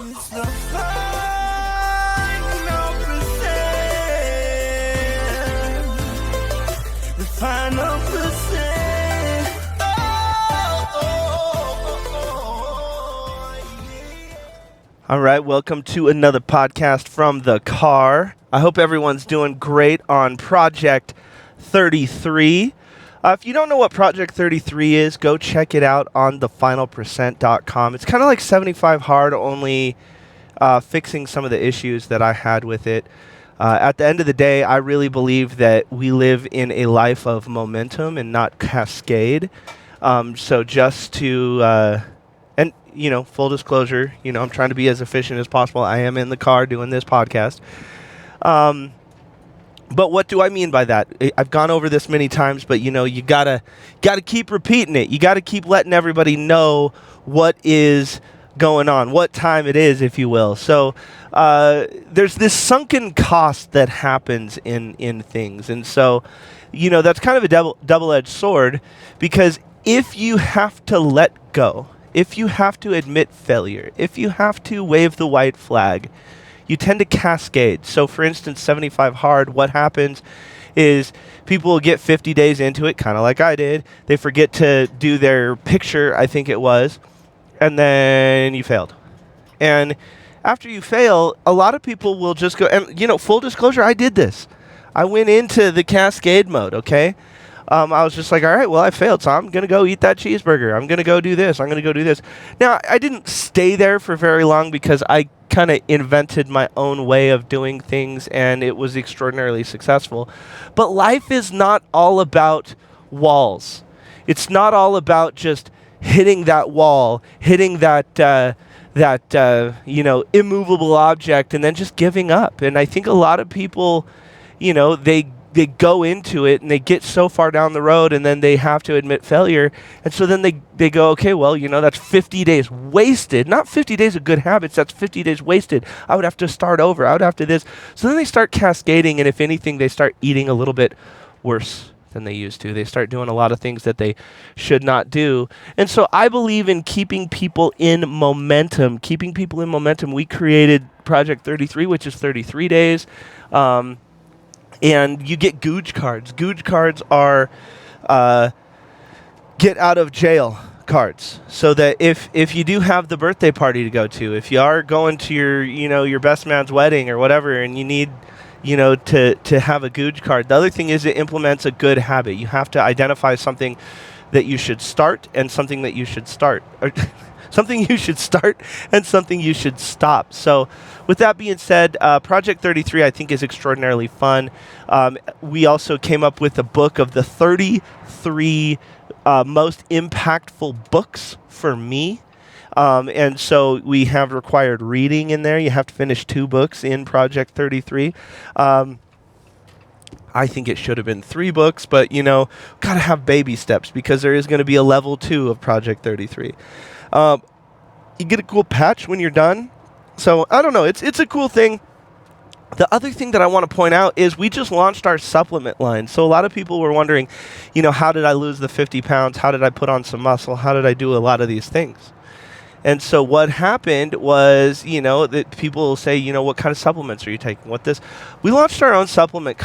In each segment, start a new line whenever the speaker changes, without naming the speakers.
It's the final percent. The final percent. All right, welcome to another podcast from the car. I hope everyone's doing great on Project 33. If you don't know what Project 33 is, go check it out on thefinalpercent.com. It's kind of like 75 Hard, only fixing some of the issues that I had with it. At the end of the day, I really believe that we live in a life of momentum and not cascade. So just to, and full disclosure, I'm trying to be as efficient as possible. I am in the car doing this podcast. But what do I mean by that? I've gone over this many times, but you gotta keep repeating it. You gotta keep letting everybody know what is going on, what time it is, if you will. So there's this sunken cost that happens in things, and so that's kind of a double-edged sword, because if you have to let go, if you have to admit failure, if you have to wave the white flag, you tend to cascade. So for instance, 75 Hard, what happens is people will get 50 days into it, kind of like I did. They forget to do their picture, I think it was, and then you failed. And after you fail, a lot of people will just go, and full disclosure, I did this. I went into the cascade mode, okay? I was just like, all right, well, I failed, so I'm going to go eat that cheeseburger. I'm going to go do this. I'm going to go do this. Now, I didn't stay there for very long because I kind of invented my own way of doing things, and it was extraordinarily successful. But life is not all about walls. It's not all about just hitting that wall, hitting that immovable object, and then just giving up. And I think a lot of people, they go into it and they get so far down the road, and then they have to admit failure. And so then they go, okay, well, that's 50 days wasted. Not 50 days of good habits. That's 50 days wasted. I would have to start over. I would have to this. So then they start cascading, and if anything, they start eating a little bit worse than they used to. They start doing a lot of things that they should not do. And so I believe in keeping people in momentum. We created Project 33, which is 33 days. And you get Googe cards. Googe cards are get out of jail cards. So that if you do have the birthday party to go to, if you are going to your best man's wedding or whatever, and you need to have a Googe card. The other thing is it implements a good habit. You have to identify something that you should start and something that you should start. Or something you should start and something you should stop. So with that being said, Project 33 I think is extraordinarily fun. We also came up with a book of the 33 most impactful books for me. And so we have required reading in there. You have to finish 2 books in Project 33. I think it should have been 3 books, but gotta have baby steps, because there is going to be a level 2 of Project 33. You get a cool patch when you're done. So I don't know. It's a cool thing. The other thing that I want to point out is we just launched our supplement line. So a lot of people were wondering, how did I lose the 50 pounds? How did I put on some muscle? How did I do a lot of these things? And so what happened was, that people will say, what kind of supplements are you taking? We launched our own supplement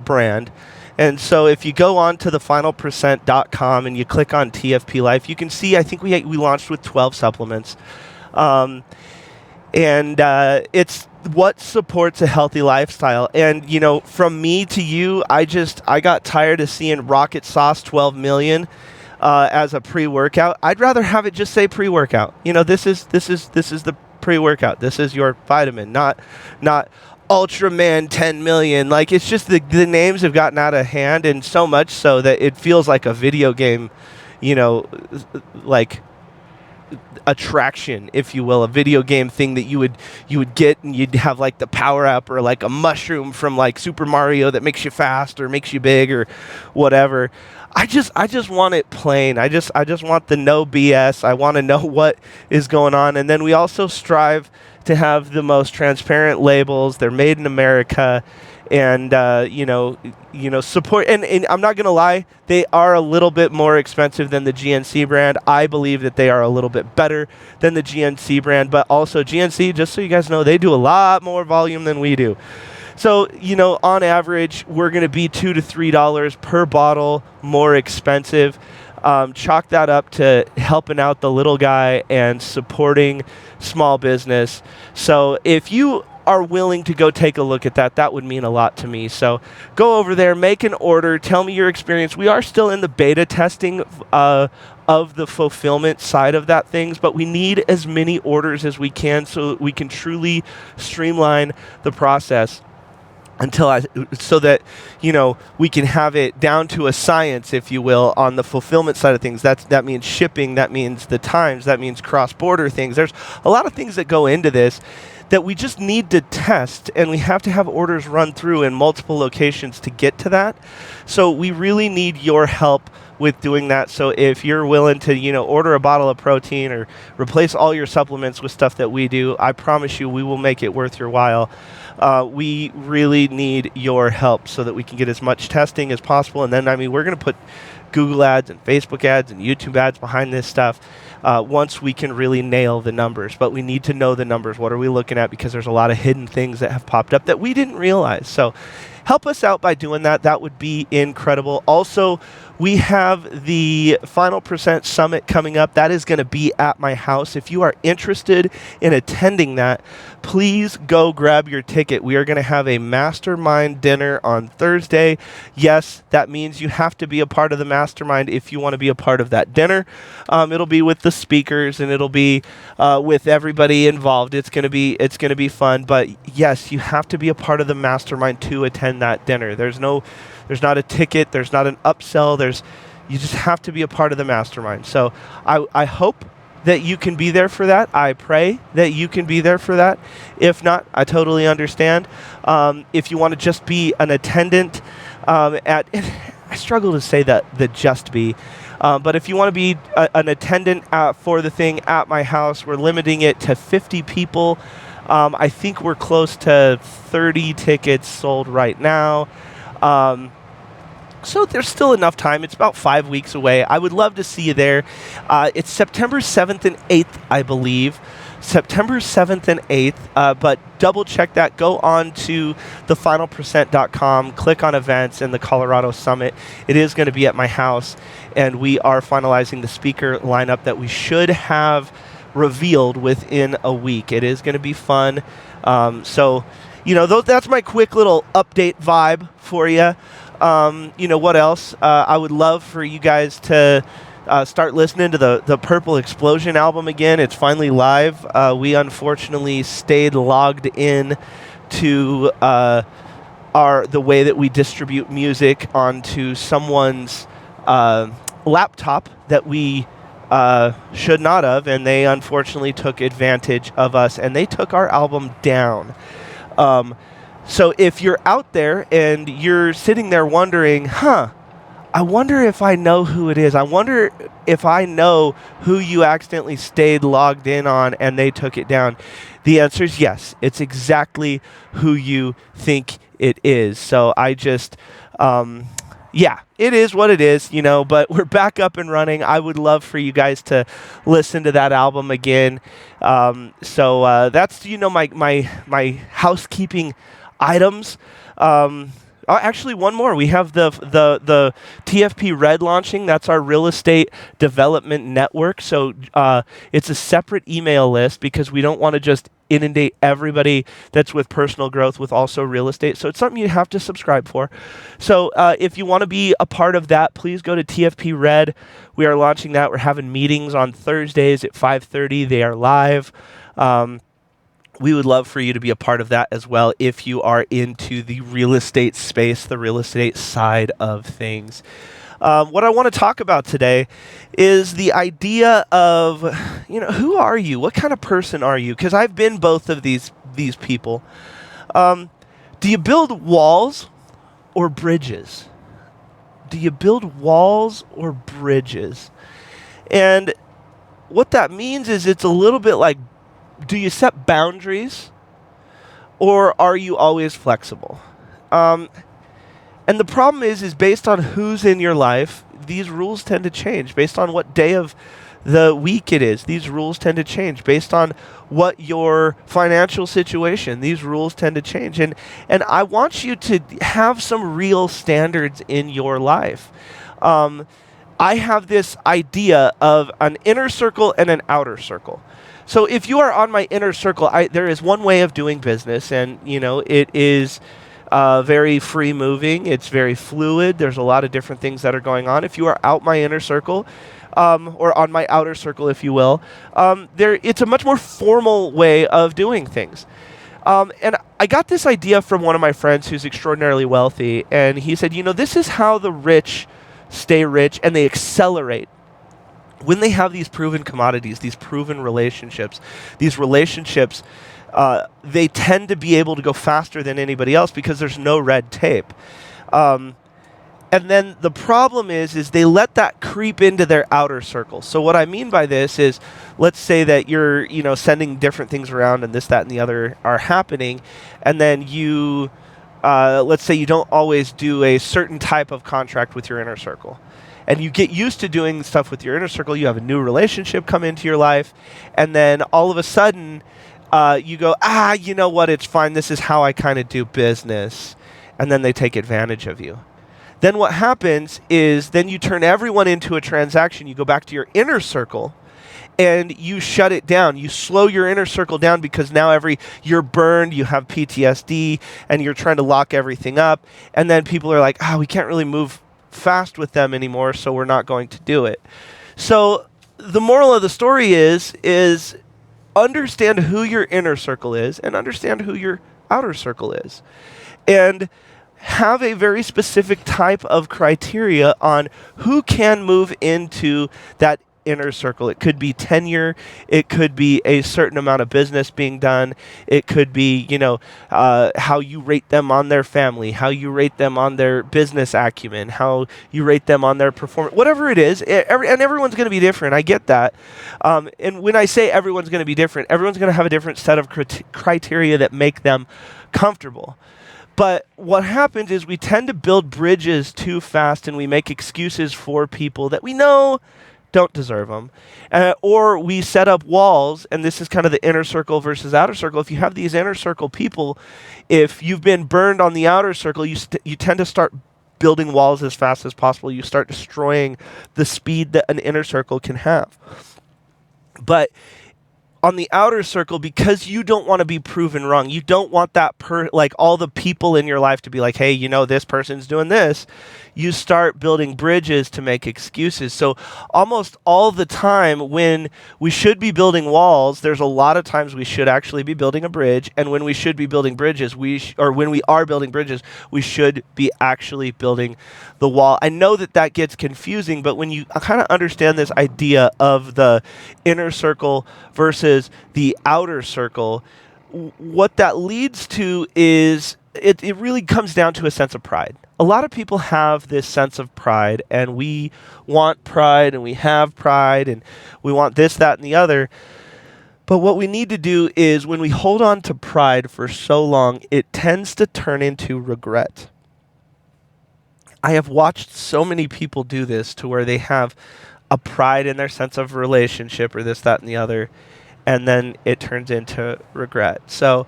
brand. And so if you go on to thefinalpercent.com and you click on TFP Life, you can see, I think we launched with 12 supplements. And it's what supports a healthy lifestyle. And, from me to you, I got tired of seeing Rocket Sauce 12 million as a pre-workout. I'd rather have it just say pre-workout. This is the pre-workout. This is your vitamin, not Ultraman 10 million. Like, it's just the names have gotten out of hand, and so much so that it feels like a video game, like attraction, if you will, a video game thing that you would get, and you'd have like the power up, or like a mushroom from like Super Mario that makes you fast or makes you big or whatever. I just want it plain. I just want the no BS. I want to know what is going on. And then we also strive to have the most transparent labels. They're made in America, and support. And I'm not gonna lie, they are a little bit more expensive than the GNC brand. I believe that they are a little bit better than the GNC brand, but also GNC, just so you guys know, they do a lot more volume than we do. So, on average, we're going to be $2 to $3 per bottle more expensive. Chalk that up to helping out the little guy and supporting small business. So if you are willing to go take a look at that, that would mean a lot to me. So go over there, make an order, tell me your experience. We are still in the beta testing of the fulfillment side of that things, but we need as many orders as we can so we can truly streamline the process so that we can have it down to a science, if you will, on the fulfillment side of things. That means shipping, that means the times, that means cross-border things. There's a lot of things that go into this that we just need to test, and we have to have orders run through in multiple locations to get to that. So we really need your help with doing that. So if you're willing to, order a bottle of protein or replace all your supplements with stuff that we do, I promise you we will make it worth your while. We really need your help so that we can get as much testing as possible. And then, we're going to put Google ads and Facebook ads and YouTube ads behind this stuff once we can really nail the numbers. But we need to know the numbers. What are we looking at? Because there's a lot of hidden things that have popped up that we didn't realize. So help us out by doing that. That would be incredible. Also, we have the Final Percent Summit coming up. That is going to be at my house. If you are interested in attending that, please go grab your ticket. We are going to have a mastermind dinner on Thursday. Yes, that means you have to be a part of the mastermind if you want to be a part of that dinner. It'll be with the speakers, and it'll be with everybody involved. It's going to be fun. But yes, you have to be a part of the mastermind to attend that dinner. There's not a ticket. There's not an upsell. You just have to be a part of the mastermind. So I hope that you can be there for that. I pray that you can be there for that. If not, I totally understand. If you want to just be an attendant I struggle to say that just be. But if you want to be an attendant for the thing at my house, we're limiting it to 50 people. I think we're close to 30 tickets sold right now. So there's still enough time. It's about 5 weeks away. I would love to see you there. It's September 7th and 8th, I believe. September 7th and 8th, but double check that. Go on to thefinalpercent.com, click on events and the Colorado Summit. It is going to be at my house, and we are finalizing the speaker lineup that we should have revealed within a week. It is going to be fun. That's my quick little update vibe for you. What else? I would love for you guys to start listening to the Purple Explosion album again. It's finally live. We unfortunately stayed logged in to the way that we distribute music onto someone's laptop that we should not have, and they unfortunately took advantage of us, and they took our album down. So if you're out there and you're sitting there wondering, I wonder if I know who it is. I wonder if I know who you accidentally stayed logged in on and they took it down. The answer is yes. It's exactly who you think it is. So I just, it is what it is, but we're back up and running. I would love for you guys to listen to that album again. That's, my housekeeping items. Actually, one more. We have the TFP Red launching. That's our real estate development network. So it's a separate email list because we don't want to just inundate everybody that's with personal growth with also real estate. So it's something you have to subscribe for. So if you want to be a part of that, please go to TFP Red. We are launching that. We're having meetings on Thursdays at 5:30. They are live. We would love for you to be a part of that as well if you are into the real estate space, the real estate side of things. What I want to talk about today is the idea of, who are you? What kind of person are you? Because I've been both of these people. Do you build walls or bridges? Do you build walls or bridges? And what that means is it's a little bit like, do you set boundaries or are you always flexible? And the problem is based on who's in your life, these rules tend to change. Based on what day of the week it is, these rules tend to change. Based on what your financial situation, these rules tend to change. And I want you to have some real standards in your life. I have this idea of an inner circle and an outer circle. So if you are on my inner circle, there is one way of doing business, and it is very free moving. It's very fluid. There's a lot of different things that are going on. If you are out my inner circle, or on my outer circle, if you will, it's a much more formal way of doing things. And I got this idea from one of my friends who's extraordinarily wealthy, and he said, this is how the rich stay rich and they accelerate. When they have these proven commodities, these proven relationships, they tend to be able to go faster than anybody else because there's no red tape. And then the problem is they let that creep into their outer circle. So what I mean by this is, let's say that you're, sending different things around and this, that, and the other are happening, and then you, let's say you don't always do a certain type of contract with your inner circle. And you get used to doing stuff with your inner circle, you have a new relationship come into your life, and then all of a sudden, you go, you know what, it's fine, this is how I kind of do business. And then they take advantage of you. Then what happens is then you turn everyone into a transaction. You go back to your inner circle and you shut it down. You slow your inner circle down because now you're burned, you have PTSD, and you're trying to lock everything up. And then people are like, we can't really move fast with them anymore, so we're not going to do it. So the moral of the story is understand who your inner circle is and understand who your outer circle is. And have a very specific type of criteria on who can move into that inner circle. It could be tenure. It could be a certain amount of business being done. It could be, how you rate them on their family, how you rate them on their business acumen, how you rate them on their performance, whatever it is. And everyone's going to be different. I get that. And when I say everyone's going to be different, everyone's going to have a different set of criteria that make them comfortable. But what happens is we tend to build bridges too fast and we make excuses for people that we know don't deserve them. Or we set up walls, and this is kind of the inner circle versus outer circle. If you have these inner circle people, if you've been burned on the outer circle, you tend to start building walls as fast as possible. You start destroying the speed that an inner circle can have. But on the outer circle, because you don't want to be proven wrong, you don't want that all the people in your life to be like, hey, this person's doing this. You start building bridges to make excuses. So almost all the time when we should be building walls, there's a lot of times we should actually be building a bridge. And when we should be building bridges, when we are building bridges, we should be actually building the wall. I know that gets confusing, but when you kind of understand this idea of the inner circle versus the outer circle, what that leads to is it really comes down to a sense of pride. A lot of people have this sense of pride, and we want pride, and we have pride, and we want this, that, and the other. But what we need to do is when we hold on to pride for so long, it tends to turn into regret. I have watched so many people do this to where they have a pride in their sense of relationship or this, that, and the other, and then it turns into regret. So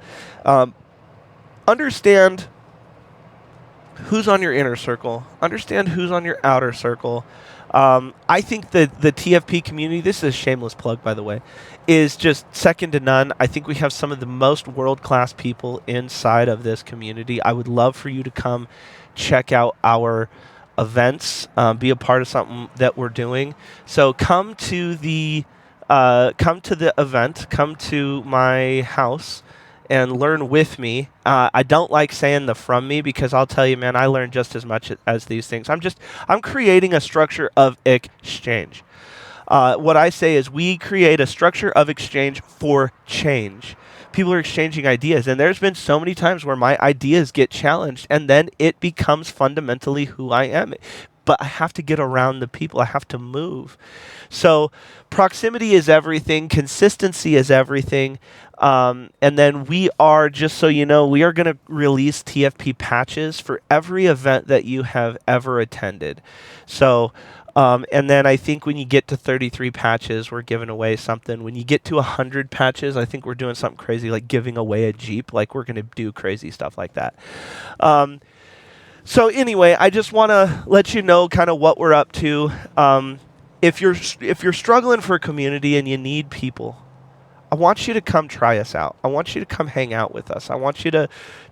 understand who's on your inner circle. Understand who's on your outer circle. I think that the TFP community, this is a shameless plug, by the way, is just second to none. I think we have some of the most world-class people inside of this community. I would love for you to come check out our events, be a part of something that we're doing. So come to the event, come to my house, and learn with me. I don't like saying the from me because I'll tell you, man, I learn just as much as these things. I'm creating a structure of exchange. What I say is we create a structure of exchange for change. People are exchanging ideas, and there's been so many times where my ideas get challenged, and then it becomes fundamentally who I am. but I have to get around the people. I have to move. So proximity is everything. Consistency is everything. And then we are, just so you know, we are going to release TFP patches for every event that you have ever attended. So, and then I think when you get to 33 patches, we're giving away something. When you get to 100 patches, I think we're doing something crazy, like giving away a Jeep. Like, we're going to do crazy stuff like that. So anyway, I just want to let you know kind of what we're up to. If you're struggling for a community and you need people, I want you to come try us out. I want you to come hang out with us. I want you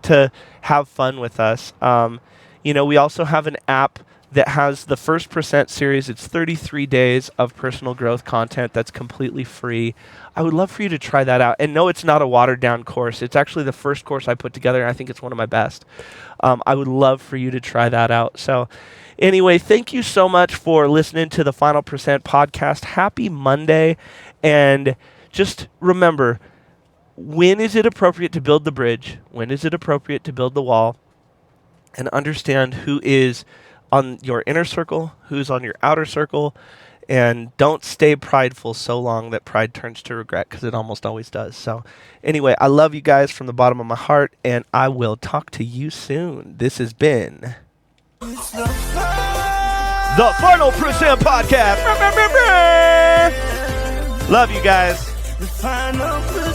to have fun with us. We also have an app that has the First Percent series. It's 33 days of personal growth content that's completely free. I would love for you to try that out. And no, it's not a watered down course. It's actually the first course I put together, and I think it's one of my best. I would love for you to try that out. So anyway, thank you so much for listening to the Final Percent podcast. Happy Monday. And just remember, when is it appropriate to build the bridge? When is it appropriate to build the wall? And understand who is on your inner circle, who's on your outer circle, and don't stay prideful so long that pride turns to regret, because it almost always does. So anyway, I love you guys from the bottom of my heart, and I will talk to you soon. This has been the Final Percent Podcast. Love you guys. The Final Percent.